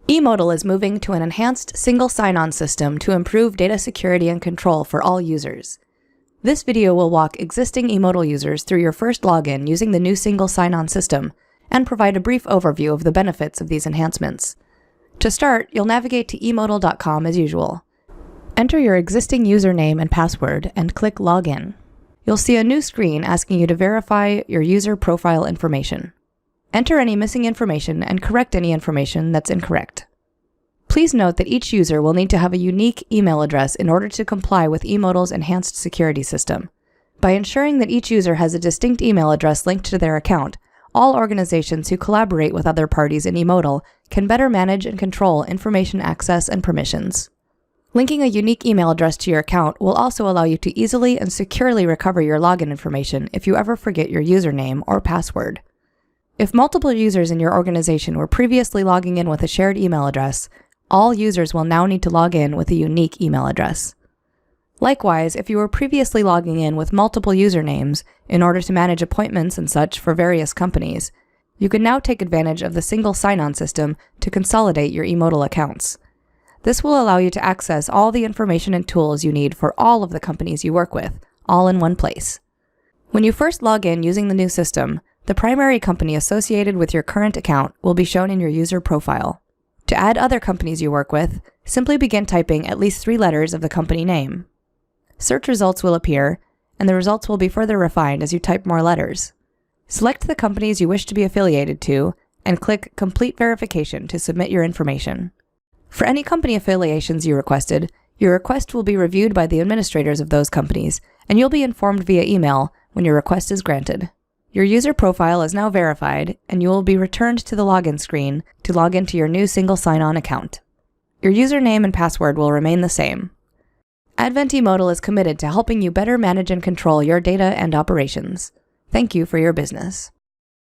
eModal is moving to an enhanced single sign-on system to improve data security and control for all users. This video will walk existing eModal users through your first login using the new single sign-on system and provide a brief overview of the benefits of these enhancements. To start, you'll navigate to eModal.com as usual. Enter your existing username and password and click Login. You'll see a new screen asking you to verify your user profile information. Enter any missing information and correct any information that's incorrect. Please note that each user will need to have a unique email address in order to comply with eModal's enhanced security system. By ensuring that each user has a distinct email address linked to their account, all organizations who collaborate with other parties in eModal can better manage and control information access and permissions. Linking a unique email address to your account will also allow you to easily and securely recover your login information if you ever forget your username or password. If multiple users in your organization were previously logging in with a shared email address, all users will now need to log in with a unique email address. Likewise, if you were previously logging in with multiple usernames in order to manage appointments and such for various companies, you can now take advantage of the single sign-on system to consolidate your eModal accounts. This will allow you to access all the information and tools you need for all of the companies you work with, all in one place. When you first log in using the new system, the primary company associated with your current account will be shown in your user profile. To add other companies you work with, simply begin typing at least 3 letters of the company name. Search results will appear, and the results will be further refined as you type more letters. Select the companies you wish to be affiliated to, and click Complete Verification to submit your information. For any company affiliations you requested, your request will be reviewed by the administrators of those companies, and you'll be informed via email when your request is granted. Your user profile is now verified, and you will be returned to the login screen to log into your new single sign-on account. Your username and password will remain the same. Advent eModal is committed to helping you better manage and control your data and operations. Thank you for your business.